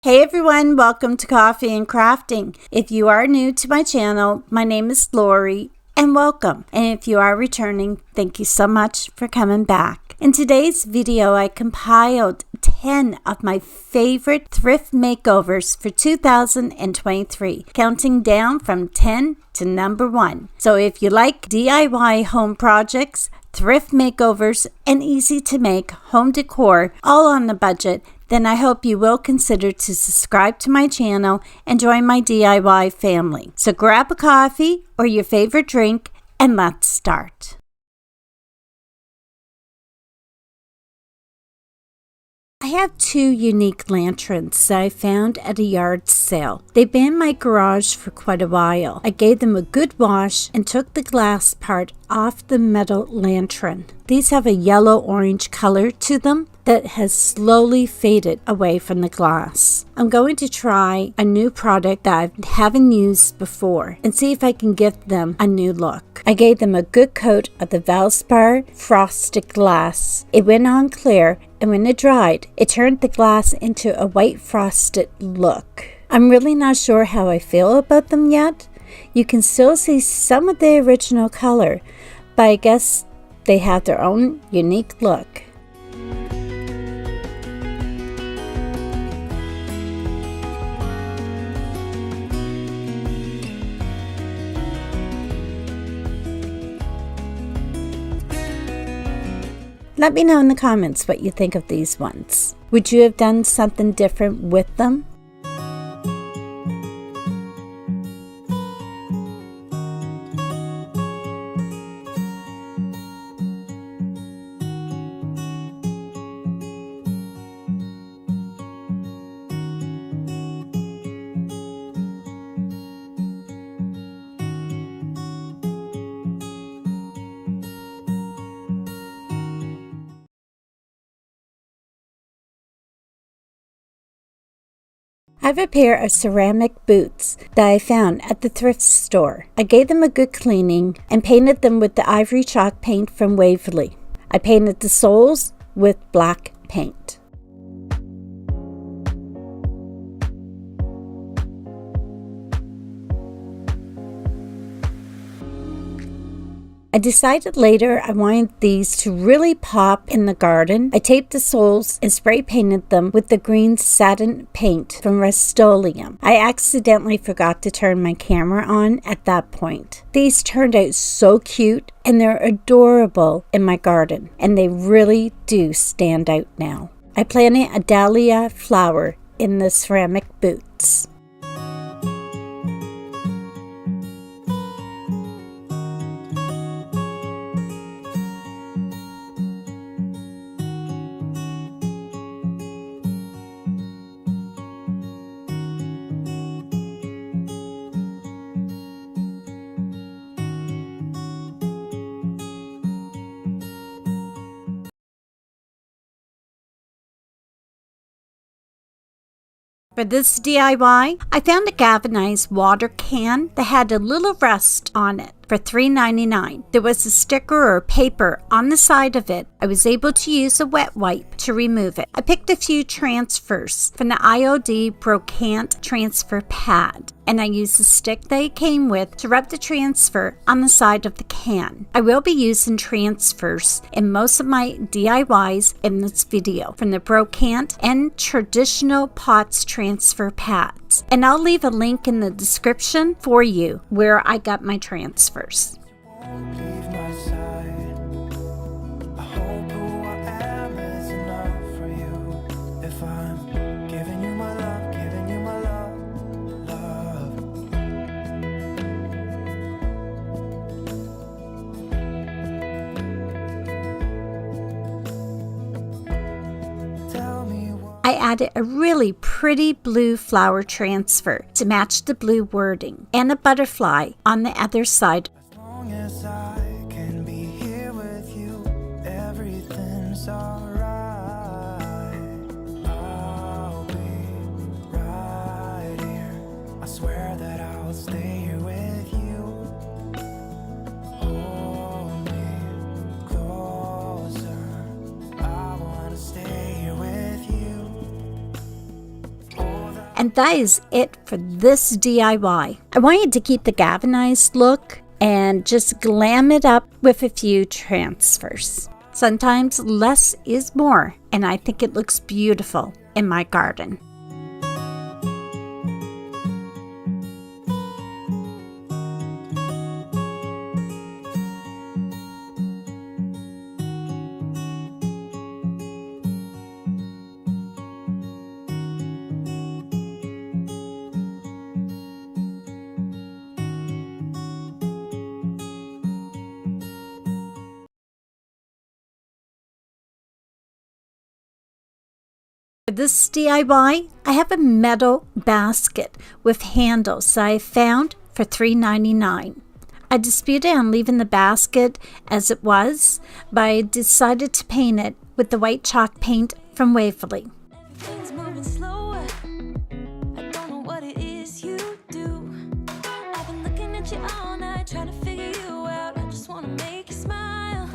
Hey everyone, welcome to Coffee and Crafting. If you are new to my channel, my name is Lori and welcome. And if you are returning, thank you so much for coming back. In today's video, I compiled 10 of my favorite thrift makeovers for 2023, counting down from 10 to number 1. So if you like DIY home projects, thrift makeovers, and easy to make home decor, all on a budget, then I hope you will consider to subscribe to my channel and join my DIY family. So grab a coffee or your favorite drink and let's start. I have 2 unique lanterns that I found at a yard sale. They've been in my garage for quite a while. I gave them a good wash and took the glass part off the metal lantern. These have a yellow-orange color to them that has slowly faded away from the glass. I'm going to try a new product that I haven't used before and see if I can give them a new look. I gave them a good coat of the Valspar frosted glass. It went on clear, and when it dried, it turned the glass into a white frosted look. I'm really not sure how I feel about them yet. You can still see some of the original color, but I guess they have their own unique look. Let me know in the comments what you think of these ones. Would you have done something different with them? I have a pair of ceramic boots that I found at the thrift store. I gave them a good cleaning and painted them with the ivory chalk paint from Waverly. I painted the soles with black paint. I decided later I wanted these to really pop in the garden. I taped the soles and spray painted them with the green satin paint from Rust-Oleum. I accidentally forgot to turn my camera on at that point. These turned out so cute and they're adorable in my garden, and they really do stand out now. I planted a dahlia flower in the ceramic boots. For this DIY, I found a galvanized water can that had a little rust on it for $3.99. There was a sticker or paper on the side of it. I was able to use a wet wipe to remove it. I picked a few transfers from the IOD Brocante transfer pad, and I used the stick that it came with to rub the transfer on the side of the can. I will be using transfers in most of my DIYs in this video from the Brocante and traditional pots transfer pads. And I'll leave a link in the description for you where I got my transfers. I added a really pretty blue flower transfer to match the blue wording and a butterfly on the other side. As long as I can be here with you, everything's alright. I'll be right here. I swear that I'll stay here with you. Hold me closer. I wanna stay here with you. Oh, And that is it for this DIY. I wanted to keep the galvanized look and just glam it up with a few transfers. Sometimes less is more, and I think it looks beautiful in my garden. For this DIY, I have a metal basket with handles that I found for $3.99. I disputed on leaving the basket as it was, but I decided to paint it with the white chalk paint from Waverly. Everything's moving slower. I don't know what it is you do. I've been looking at you all night, trying to figure you out. I just want to make you smile.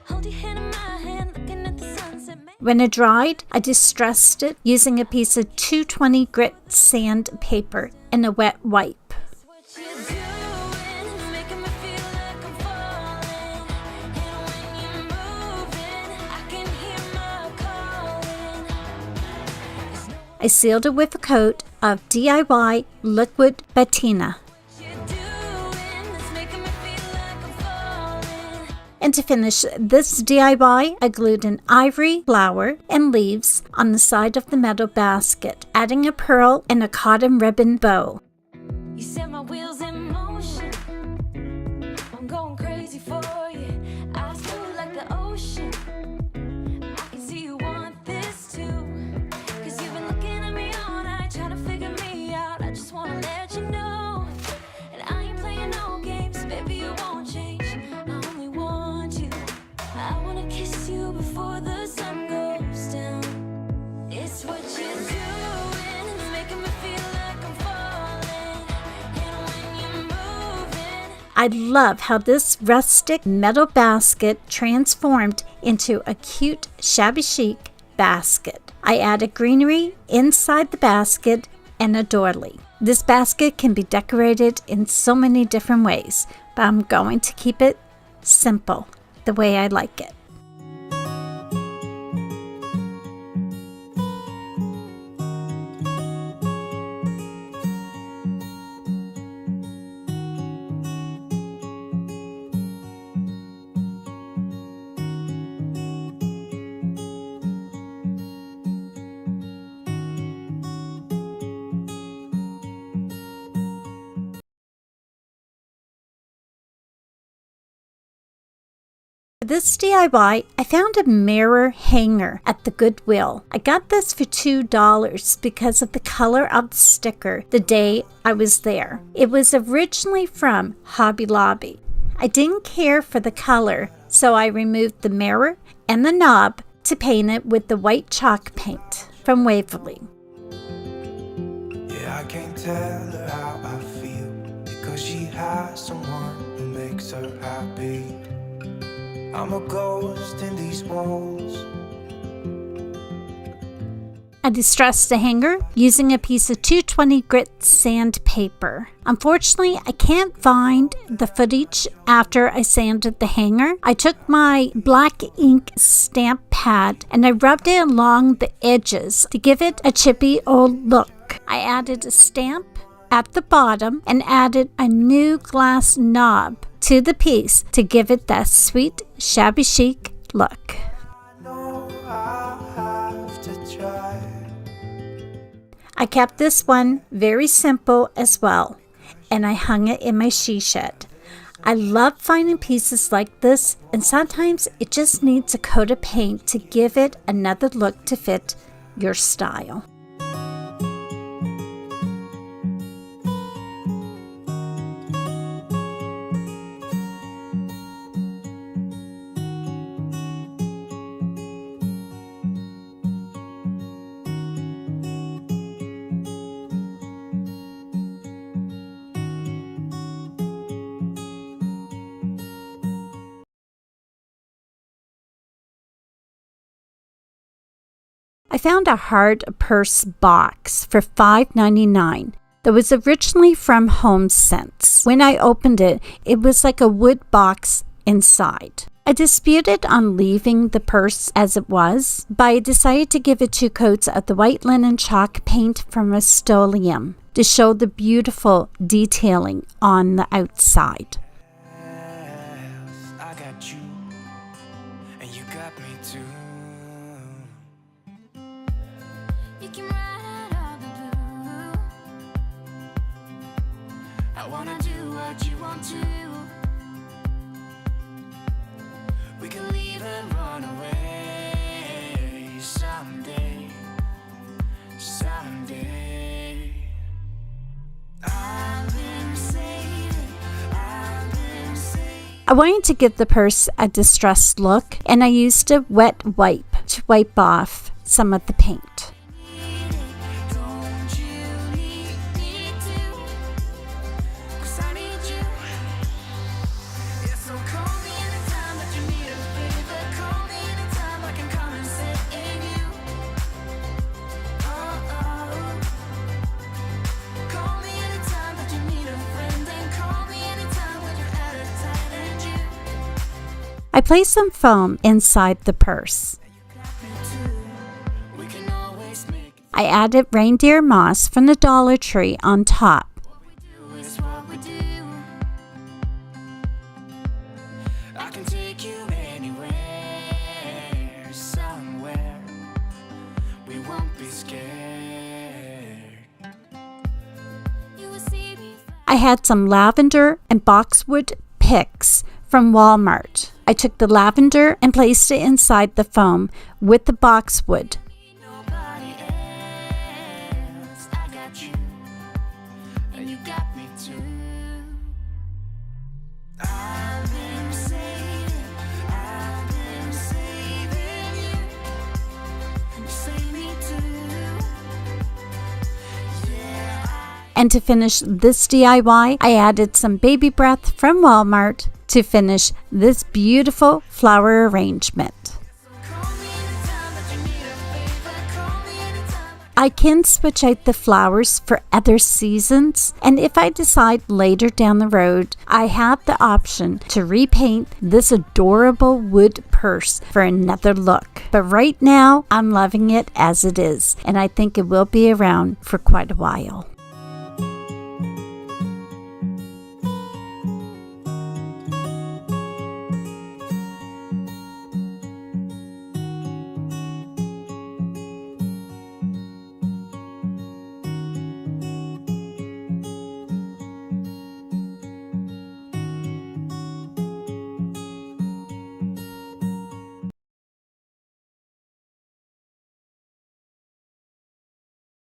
Hold your hand in my hand, looking at the sunset. When it dried, I distressed it using a piece of 220 grit sandpaper and a wet wipe. What you doing is making me feel like I'm falling. And when you're moving, I can hear my calling. I sealed it with a coat of DIY liquid patina. What you doing is making me feel like I'm falling. And to finish this DIY, I glued an ivory flower and leaves on the side of the metal basket, adding a pearl and a cotton ribbon bow. You set my wheels in motion. I'm going crazy for you. I feel like the ocean. I can see you want this too. 'Cause you've been looking at me all night, trying to figure me out. I just wanna let you know. And I ain't playing no games, baby, you won't change. I only want you. I wanna kiss you before the sun goes down. It's what you're doing, it's making me feel like I'm falling. And when you're moving, I love how this rustic metal basket transformed into a cute shabby chic basket. I added greenery inside the basket and a doily. This basket can be decorated in so many different ways, but I'm going to keep it simple, the way I like it. For this DIY, I found a mirror hanger at the Goodwill. I got this for $2 because of the color of the sticker the day I was there. It was originally from Hobby Lobby. I didn't care for the color, so I removed the mirror and the knob to paint it with the white chalk paint from Waverly. Yeah, I can't tell her how I feel because she has someone who makes her happy. I'm a ghost in these walls. I distressed the hanger using a piece of 220 grit sandpaper. Unfortunately, I can't find the footage after I sanded the hanger. I took my black ink stamp pad and I rubbed it along the edges to give it a chippy old look. I added a stamp at the bottom and added a new glass knob to the piece to give it that sweet shabby chic look. I know I have to try. I kept this one very simple as well, and I hung it in my she shed. I love finding pieces like this, and sometimes it just needs a coat of paint to give it another look to fit your style. I found a hard purse box for $5.99 that was originally from HomeSense. When I opened it, it was like a wood box inside. I disputed on leaving the purse as it was, but I decided to give it 2 coats of the white linen chalk paint from Rust-Oleum to show the beautiful detailing on the outside. I got you, and you got me too. You can ride out of the blue. I wanna do what you want to. We can leave and run away someday, someday. I've been saving. I wanted to give the purse a distressed look, and I used a wet wipe to wipe off some of the paint. Don't you need me too? 'Cause I need you. Yeah, so call me anytime that you need a favor. Call me anytime I can come and sit in you. Call me anytime that you need a friend, and call me anytime when you're out of time and you. I placed some foam inside the purse. We can always make it. I added reindeer moss from the Dollar Tree on top. Do is what we do. I can take you anywhere, somewhere. We won't be scared. You will see me. I had some lavender and boxwood picks from Walmart. I took the lavender and placed it inside the foam with the boxwood. Nobody else. I got you, and you got me too. I've been saving you. You save me too. Yeah. And to finish this DIY, I added some baby breath from Walmart to finish this beautiful flower arrangement. Call me anytime that you need a favor. Call me anytime. I can switch out the flowers for other seasons, and if I decide later down the road, I have the option to repaint this adorable wood purse for another look. But right now, I'm loving it as it is, and I think it will be around for quite a while.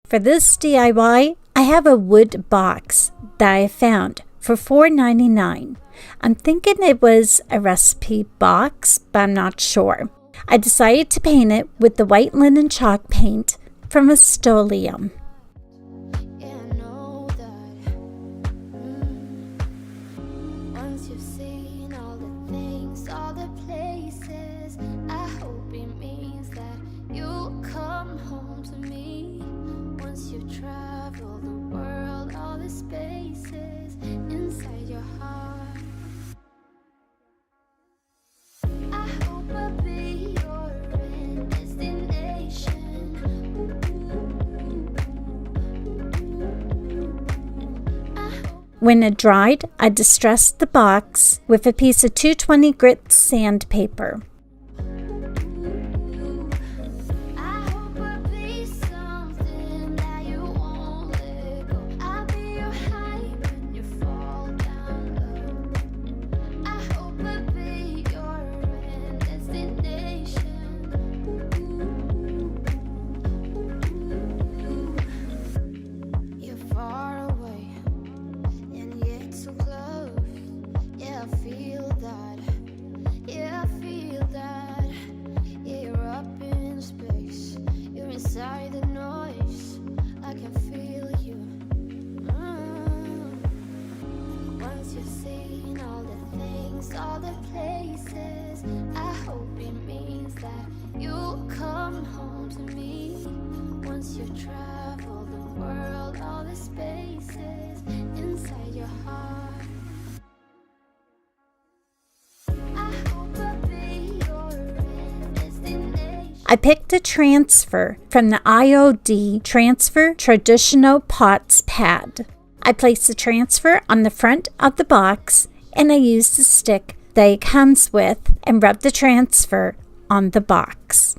For this DIY, I have a wood box that I found for $4.99. I'm thinking it was a recipe box, but I'm not sure. I decided to paint it with the white linen chalk paint from Rust-Oleum. Yeah, I know that. Once you've seen all the things, all the places, I hope it means that you'll come home to me. Once you've traveled the world, all the spaces inside your heart, I hope I'll be your end destination. I hope When it dried, I distressed the box with a piece of 220 grit sandpaper. I hope I'll be something that you won't let go. I'll be your high when you fall down low. I hope I'll be your end destination. You're far away and yet so close. Yeah, I feel that. Yeah, I feel spaces inside your heart. I hope I'll be your destination. I picked a transfer from the IOD Transfer Traditional Pots pad. I placed the transfer on the front of the box, and I used the stick that it comes with and rubbed the transfer on the box.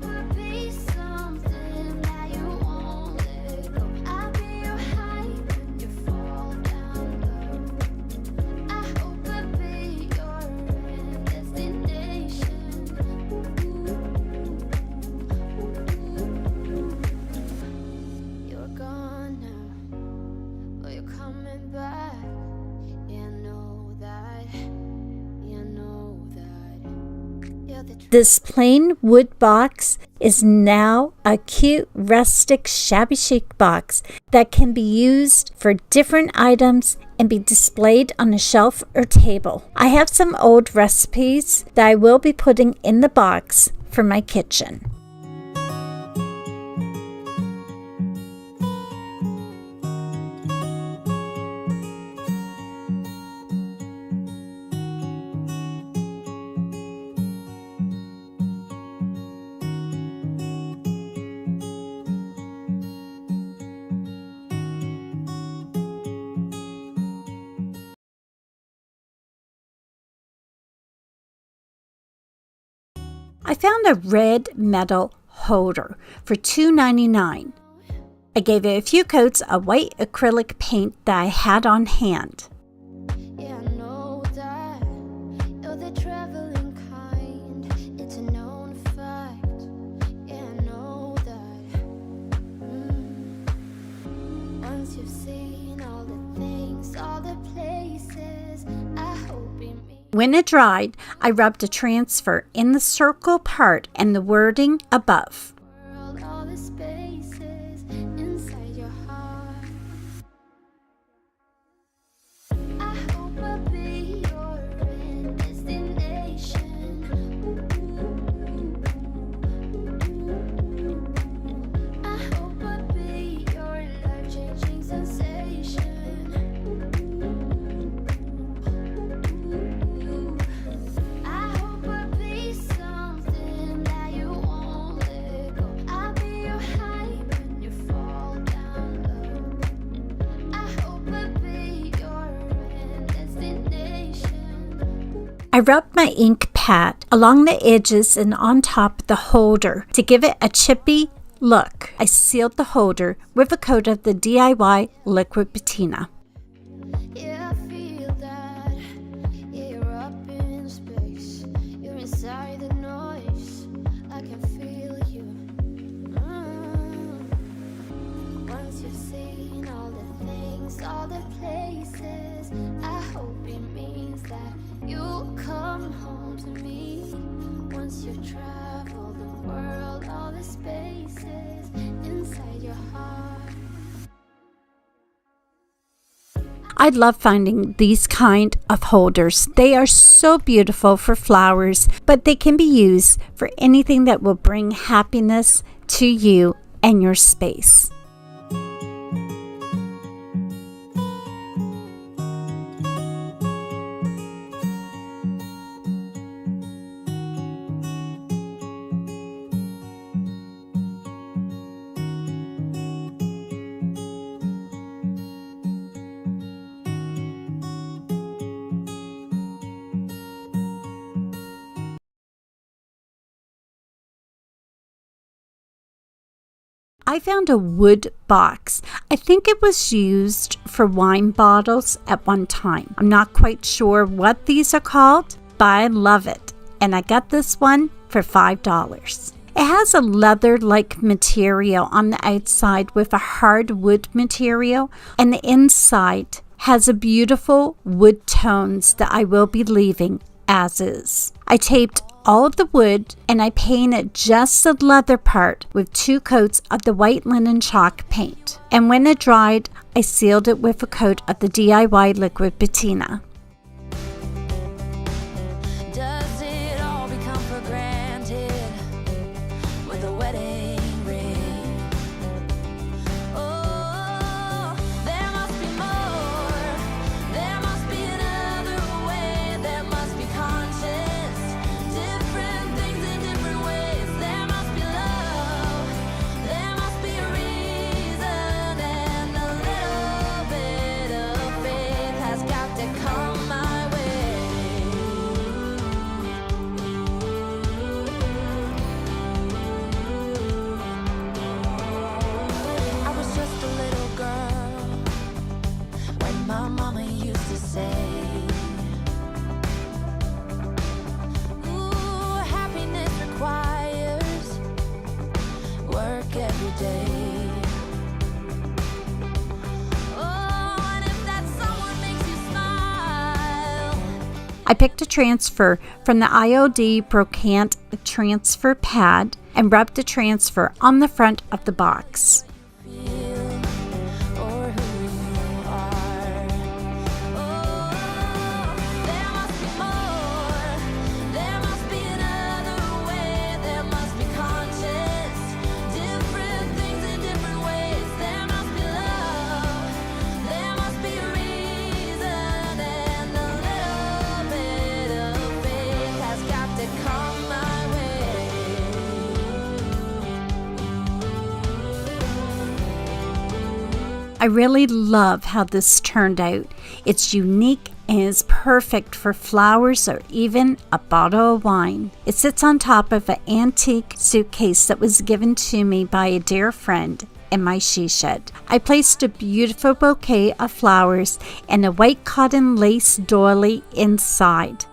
I'll be something that you won't let go. I'll be your high when you fall down low. I hope I'll be your destination. You're gone now, but you're coming back. You know that. You know that. You're the This plain wood box is now a cute, rustic, shabby chic box that can be used for different items and be displayed on a shelf or table. I have some old recipes that I will be putting in the box for my kitchen. I found a red metal holder for $2.99. I gave it a few coats of white acrylic paint that I had on hand. Yeah, I know that you're the traveling kind. It's a known fact. Yeah, I know that. Once you've seen all the things, all the places, I hope it means. When it dried, I rubbed a transfer in the circle part and the wording above. World, all the spaces inside your heart. I hope I'll be your destination. I hope I'll be your life-changing sensation. I hope I'll be something that you won't let go. I'll be your high when you fall down low. I hope I'll be your destination. I rubbed my ink pad along the edges and on top of the holder to give it a chippy look. I sealed the holder with a coat of the DIY liquid patina. Yeah, I feel that. Yeah, you're up in space. You're inside the noise. I can feel you. Once you've seen all the things, all the places, I hope it means that you'll come home to me. Once you've traveled the world, all the spaces inside your heart. I love finding these kind of holders. They are so beautiful for flowers, but they can be used for anything that will bring happiness to you and your space. I found a wood box. I think it was used for wine bottles at one time. I'm not quite sure what these are called, but I love it. And I got this one for $5. It has a leather-like material on the outside with a hard wood material, and the inside has a beautiful wood tones that I will be leaving as is. I taped all of the wood and I painted just the leather part with 2 coats of the white linen chalk paint. And when it dried, I sealed it with a coat of the DIY liquid patina. Does it all become for granted with a wedding ring? Oh, there I picked a transfer from the IOD Brocante transfer pad and rubbed the transfer on the front of the box. Or who you are. Oh, there must be more. There must be another way. There must be conscious. Different things in different ways. There must be love. There must be a reason. And a little bit of faith has got to come my way. I really love how this turned out. It's unique and is perfect for flowers or even a bottle of wine. It sits on top of an antique suitcase that was given to me by a dear friend in my she shed. I placed a beautiful bouquet of flowers and a white cotton lace doily inside.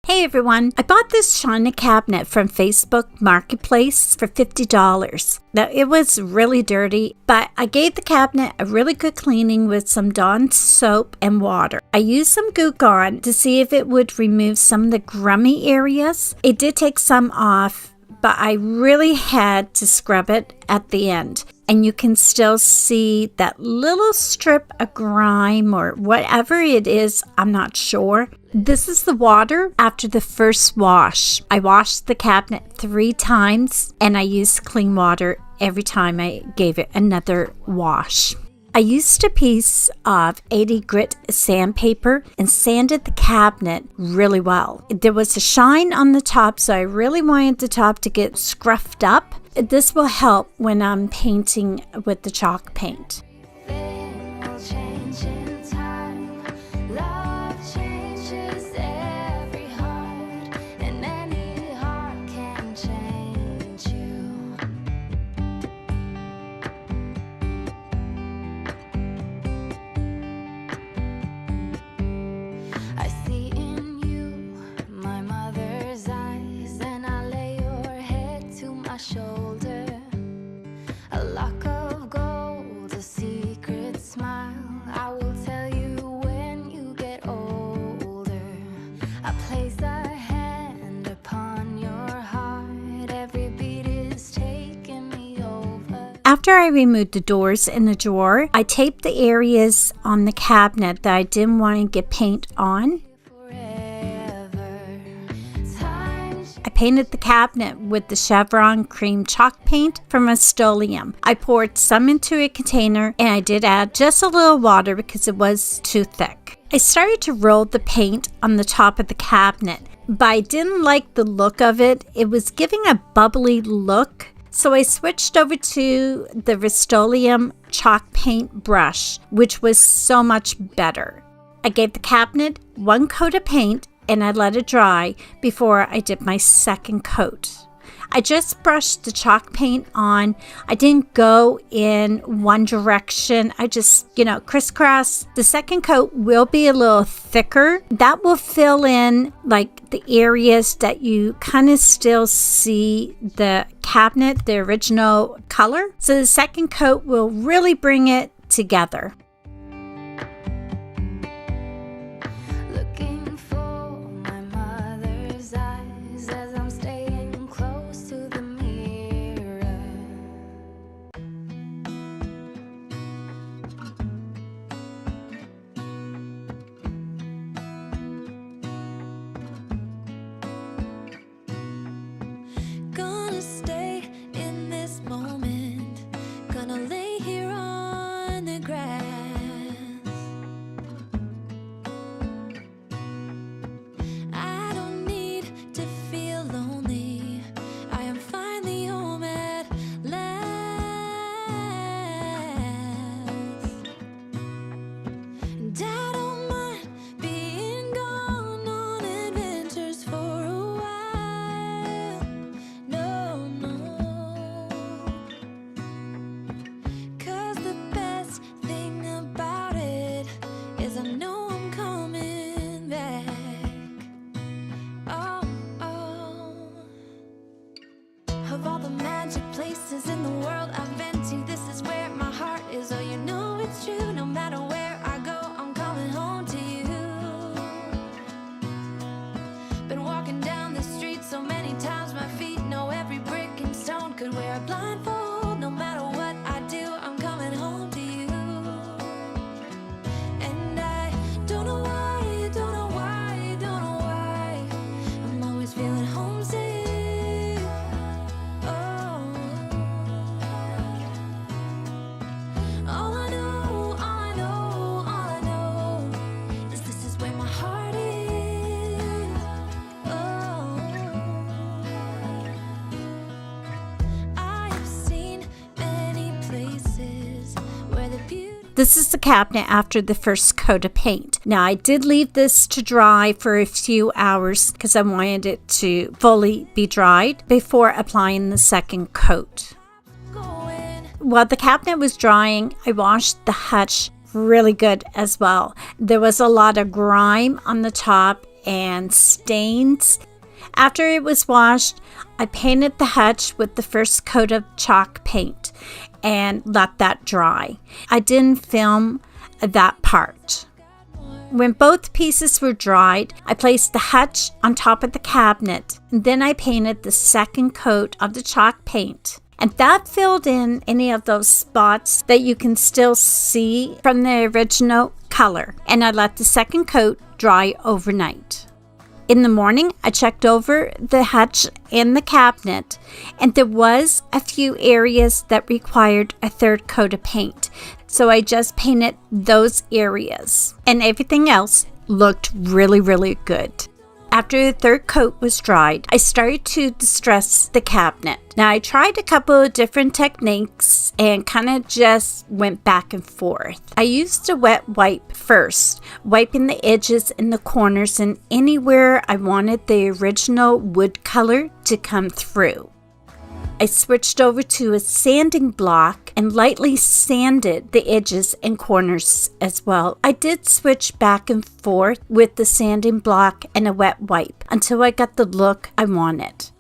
Hey everyone, I bought this china cabinet from Facebook Marketplace for $50. Now it was really dirty, but I gave the cabinet a really good cleaning with some Dawn soap and water. I used some Goo Gone to see if it would remove some of the grummy areas. It did take some off, but I really had to scrub it at the end. And you can still see that little strip of grime or whatever it is, I'm not sure. This is the water after the first wash. I washed the cabinet 3 times and I used clean water every time I gave it another wash. I used a piece of 80 grit sandpaper and sanded the cabinet really well. There was a shine on the top, so I really wanted the top to get scruffed up. This will help when I'm painting with the chalk paint. Everything will change in time. Love changes every heart, and any heart can change you. I see in you my mother's eyes, and I lay your head to my shoulder. A lock of gold, a secret smile. I will tell you when you get older. I place a hand upon your heart. Every beat is taking me over. After I removed the doors in the drawer, I taped the areas on the cabinet that I didn't want to get paint on. Forever. Time I painted the cabinet with the Chevron cream chalk paint from Rust-Oleum. I poured some into a container and I did add just a little water because it was too thick. I started to roll the paint on the top of the cabinet, but I didn't like the look of it. It was giving a bubbly look. So I switched over to the Rust-Oleum chalk paint brush, which was so much better. I gave the cabinet 1 coat of paint and I let it dry before I did my second coat. I just brushed the chalk paint on. I didn't go in one direction. I just, crisscross. The second coat will be a little thicker. That will fill in like the areas that you kind of still see the cabinet, the original color. So the second coat will really bring it together. looking for my mother's eyes as I'm staying close to the mirror. Gonna stay in this moment. Gonna lay here on the grass. This is the cabinet after the first coat of paint. Now, I did leave this to dry for a few hours because I wanted it to fully be dried before applying the second coat. While the cabinet was drying, I washed the hutch really good as well. There was a lot of grime on the top and stains. After it was washed, I painted the hutch with the first coat of chalk paint and let that dry. I didn't film that part. When both pieces were dried, I placed the hutch on top of the cabinet, and then I painted the second coat of the chalk paint. And that filled in any of those spots that you can still see from the original color. And I let the second coat dry overnight. In the morning, I checked over the hutch and the cabinet, and there was a few areas that required a third coat of paint. So I just painted those areas, and everything else looked really, really good. After the third coat was dried, I started to distress the cabinet. Now, I tried a couple of different techniques and kind of just went back and forth. I used a wet wipe first, wiping the edges and the corners and anywhere I wanted the original wood color to come through. I switched over to a sanding block and lightly sanded the edges and corners as well. I did switch back and forth with the sanding block and a wet wipe until I got the look I wanted.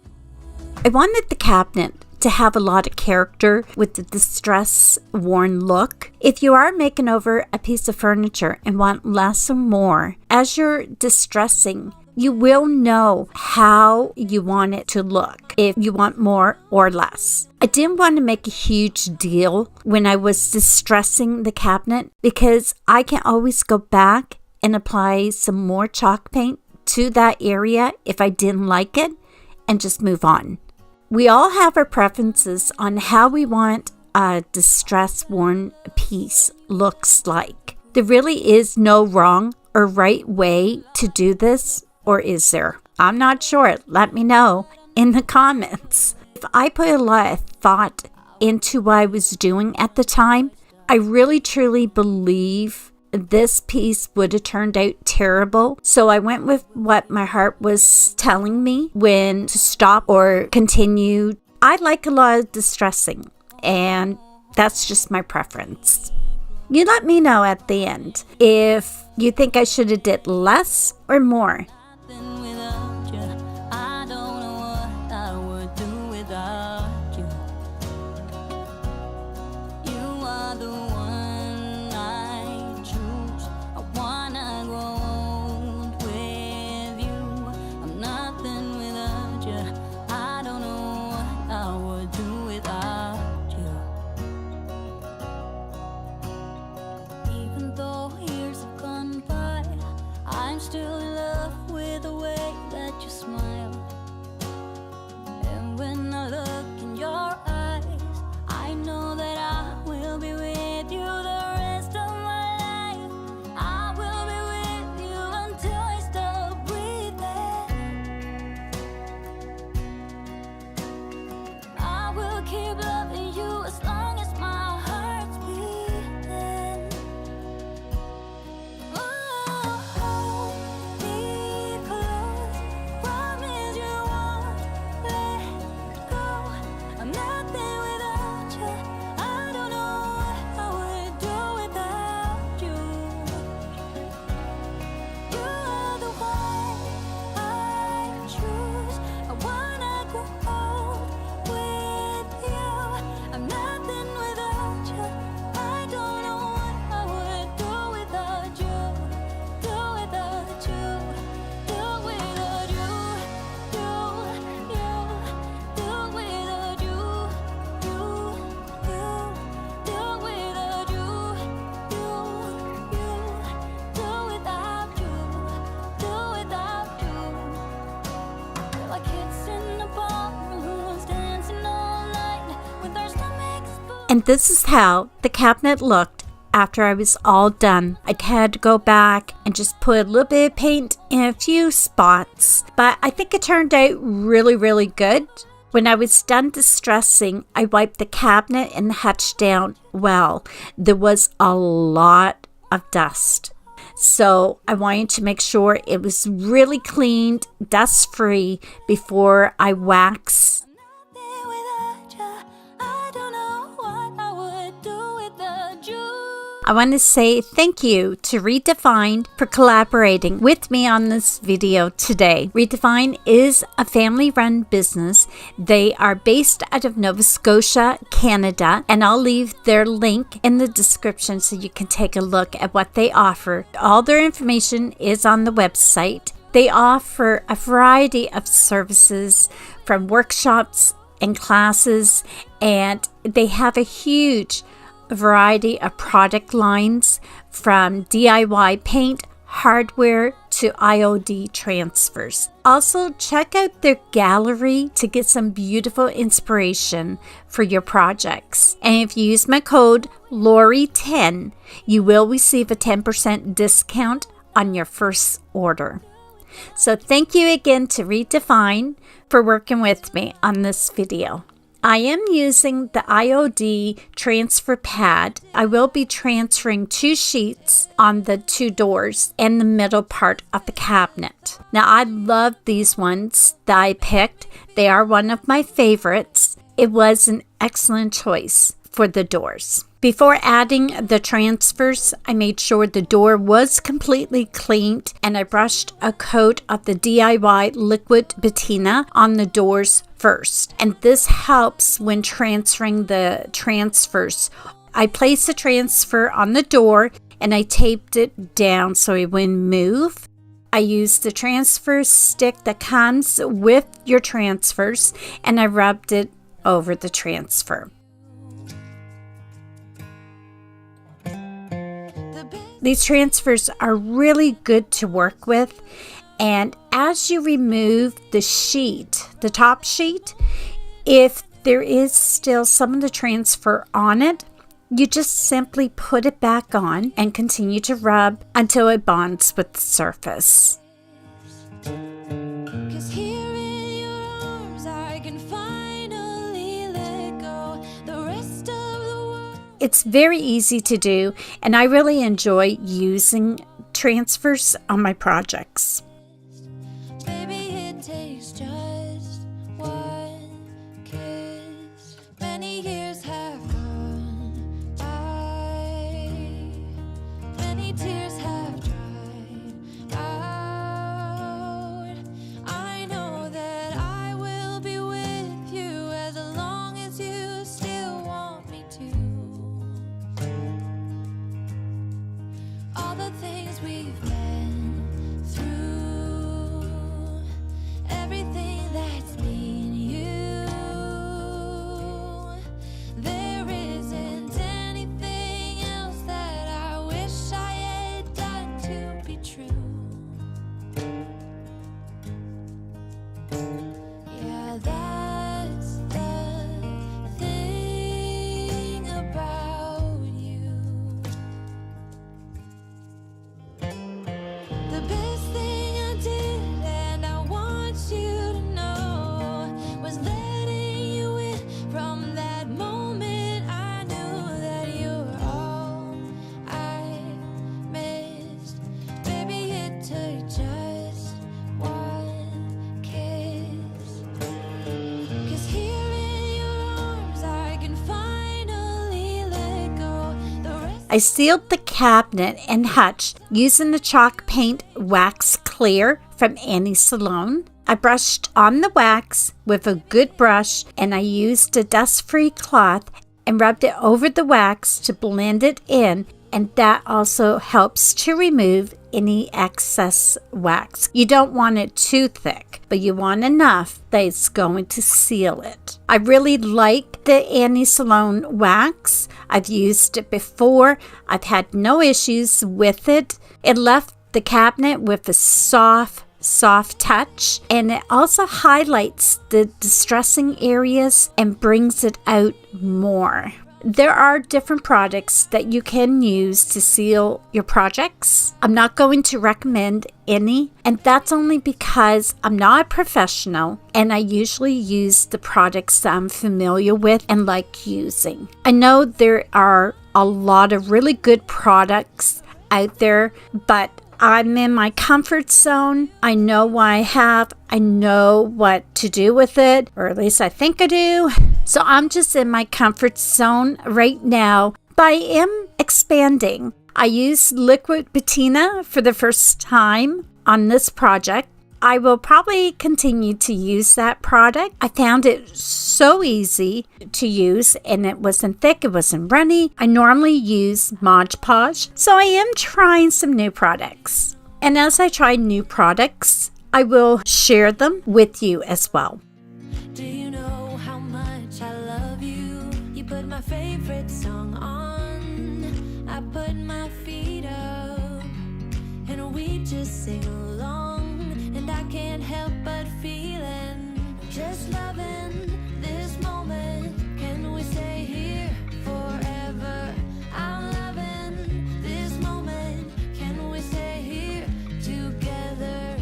I wanted the cabinet to have a lot of character with the distress worn look. If you are making over a piece of furniture and want less or more, as you're distressing, you will know how you want it to look, if you want more or less. I didn't want to make a huge deal when I was distressing the cabinet because I can always go back and apply some more chalk paint to that area if I didn't like it and just move on. We all have our preferences on how we want a distress-worn piece looks like. There really is no wrong or right way to do this. Or is there? I'm not sure. Let me know in the comments. If I put a lot of thought into what I was doing at the time, I really truly believe this piece would have turned out terrible. So I went with what my heart was telling me when to stop or continue. I like a lot of distressing, and that's just my preference. You let me know at the end if you think I should have did less or more. Without you, I don't know what I would do without you. You are the one I choose. I wanna go old with you. I'm nothing without you. I don't know what I would do without you. Even though years have gone by, I'm still in love with the way that you smile. And when I look in your eyes, I know that I will be with you the rest of my life. I will be with you until I stop breathing. I will keep loving you as long as my heart's beating. And this is how the cabinet looked after I was all done. I had to go back and just put a little bit of paint in a few spots, but I think it turned out really, really good. When I was done distressing, I wiped the cabinet and the hutch down well. There was a lot of dust. So I wanted to make sure it was really cleaned, dust-free, before I wax. I want to say thank you to Re.defined for collaborating with me on this video today. Re.defined is a family-run business. They are based out of Nova Scotia, Canada, and I'll leave their link in the description so you can take a look at what they offer. All their information is on the website. They offer a variety of services from workshops and classes, and they have a huge variety of product lines from DIY paint, hardware to IOD transfers. Also, check out their gallery to get some beautiful inspiration for your projects. And if you use my code Lori10, you will receive a 10% discount on your first order. So thank you again to Re.defined for working with me on this video. I am using the IOD transfer pad. I will be transferring 2 sheets on the 2 doors and the middle part of the cabinet. Now, I love these ones that I picked. They are one of my favorites. It was an excellent choice for the doors. Before adding the transfers, I made sure the door was completely cleaned, and I brushed a coat of the DIY liquid patina on the doors first. And this helps when transferring the transfers. I placed the transfer on the door and I taped it down so it wouldn't move. I used the transfer stick that comes with your transfers, and I rubbed it over the transfer. These transfers are really good to work with, and as you remove the sheet, the top sheet, if there is still some of the transfer on it, you just simply put it back on and continue to rub until it bonds with the surface. It's very easy to do, and I really enjoy using transfers on my projects. Baby, it takes just one kiss. Many years have gone by. Many tears have dried out. I know that I will be with you as long as you still want me to. All the things we've been through, everything that's been you, there isn't anything else that I wish I had done to be true. Yeah, that's the thing about you. The best thing I did, and I want you to know, was letting you in. From that moment I knew that you were all I missed. Baby, it took just one kiss. 'Cause here in your arms I can finally let go. The rest I sealed the cabinet and hutch using the chalk paint wax clear from Annie's Salon. I brushed on the wax with a good brush, and I used a dust-free cloth and rubbed it over the wax to blend it in, and that also helps to remove any excess wax. You don't want it too thick, but you want enough that it's going to seal it. I really like the Annie's Salon wax. I've used it before. I've had no issues with it. It left the cabinet with a soft touch, and it also highlights the distressing areas and brings it out more. There are different products that you can use to seal your projects. I'm not going to recommend any, and that's only because I'm not a professional and I usually use the products that I'm familiar with and like using. I know there are a lot of really good products out there, but I'm in my comfort zone. I know what I have. I know what to do with it, or at least I think I do. So I'm just in my comfort zone right now, but I am expanding. I used liquid patina for the first time on this project. I will probably continue to use that product. I found it so easy to use, and it wasn't thick, it wasn't runny. I normally use Mod Podge, so I am trying some new products. And as I try new products, I will share them with you as well. Do you know how much I love you? You put my favorite song on. I put my feet up, and we just sing along. And I can't help but feeling, just loving this moment. Can we stay here forever? I'm loving this moment. Can we stay here together?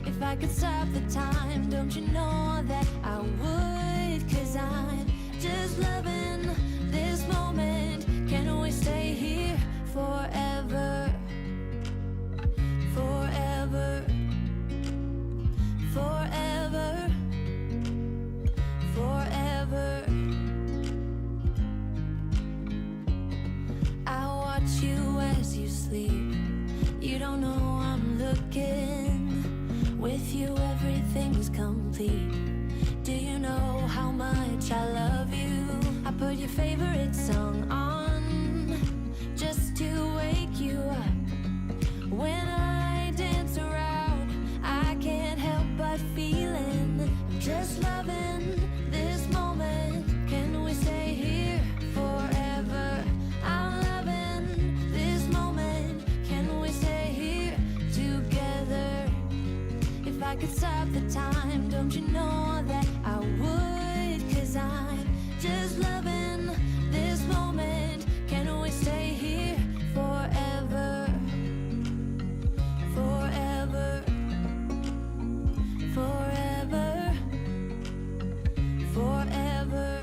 If I could stop the time, don't you know that I would? 'Cause I'm just loving this moment. Can we stay here forever? Forever. Forever, forever. I watch you as you sleep. You don't know I'm looking. With you everything's complete. Do you know how much I love you? I put your favorite song on just to wake you up. When I dance around, I can't help but feeling, just loving this moment. Can we stay here forever? I'm loving this moment. Can we stay here together? If I could stop the time, don't you know that I would? 'Cause I'm just loving this moment. Can we stay here forever? Forever. Forever, forever.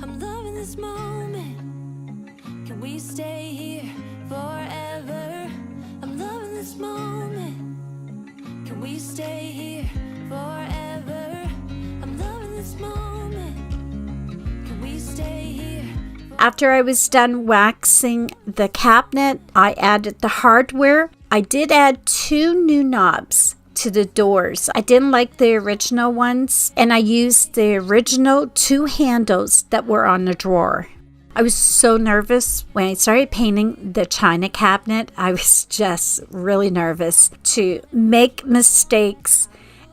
I'm loving this moment. Can we stay here forever? I'm loving this moment. Can we stay here forever? I'm loving this moment. Can we stay here? After I was done waxing the cabinet, I added the hardware. I did add 2 new knobs to the doors. I didn't like the original ones, and I used the original 2 handles that were on the drawer. I was so nervous when I started painting the china cabinet. I was just really nervous to make mistakes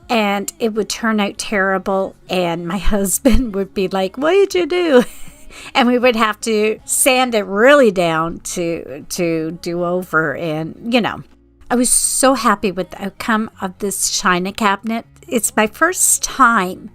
and it would turn out terrible, and my husband would be like, "What did you do?" And we would have to sand it really down to do over. And, I was so happy with the outcome of this china cabinet. It's my first time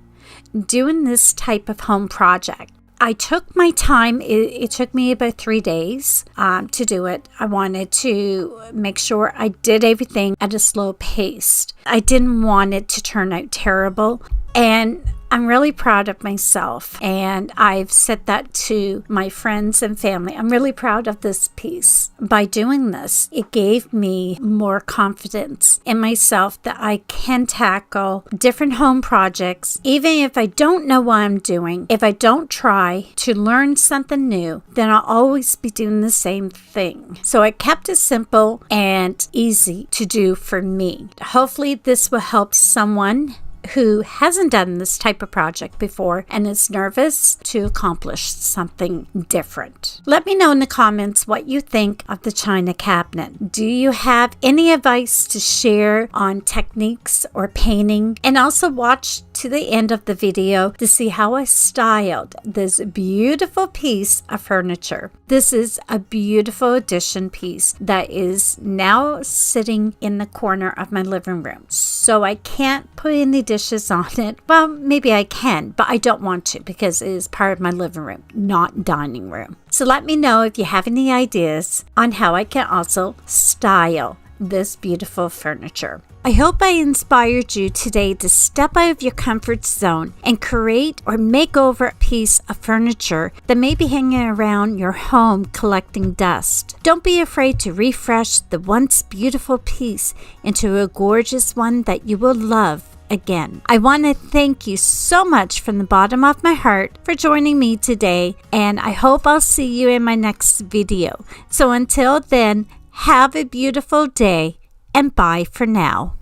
doing this type of home project. I took my time. It took me about 3 days to do it. I wanted to make sure I did everything at a slow pace. I didn't want it to turn out terrible. And I'm really proud of myself, and I've said that to my friends and family. I'm really proud of this piece. By doing this, it gave me more confidence in myself that I can tackle different home projects. Even if I don't know what I'm doing, if I don't try to learn something new, then I'll always be doing the same thing. So I kept it simple and easy to do for me. Hopefully this will help someone who hasn't done this type of project before and is nervous to accomplish something different. Let me know in the comments what you think of the china cabinet. Do you have any advice to share on techniques or painting? And also watch to the end of the video to see how I styled this beautiful piece of furniture. This is a beautiful addition piece that is now sitting in the corner of my living room. So I can't put any dishes on it. Well, maybe I can, but I don't want to because it is part of my living room, not dining room. So let me know if you have any ideas on how I can also style this beautiful furniture. I hope I inspired you today to step out of your comfort zone and create or make over a piece of furniture that may be hanging around your home collecting dust. Don't be afraid to refresh the once beautiful piece into a gorgeous one that you will love again. I want to thank you so much from the bottom of my heart for joining me today, and I hope I'll see you in my next video. So until then, have a beautiful day and bye for now.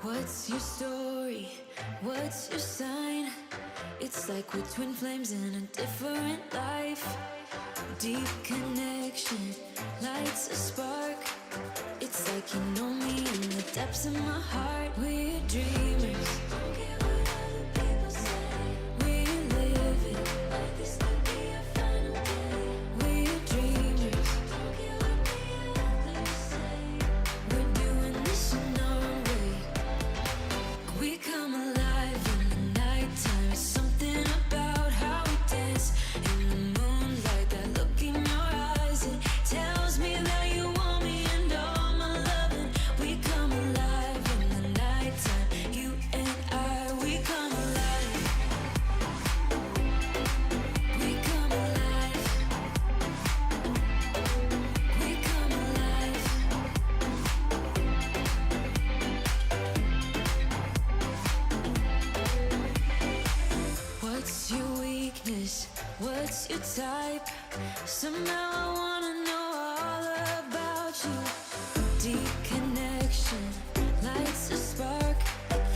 What's your story? What's your sign? It's like we're twin flames in a different life. Deep connection lights a spark. It's like you know me in the depths of my heart. We're dreamers. Don't care what other people say. We live it like this could be our final day. We're dreamers. Don't care what the others say. We're doing this in our way. We come alive in the nighttime. There's something about how we dance in the moonlight. That look in your eyes, it tells me that you want me and all my loving. We come alive in the nighttime. You and I, we come alive. We come alive. We come alive. What's your weakness? What's your type? Somehow I wanna know all about you. Deep connection lights a spark.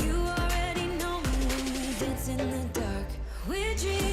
You already know me when we dance in the dark. We're dreaming.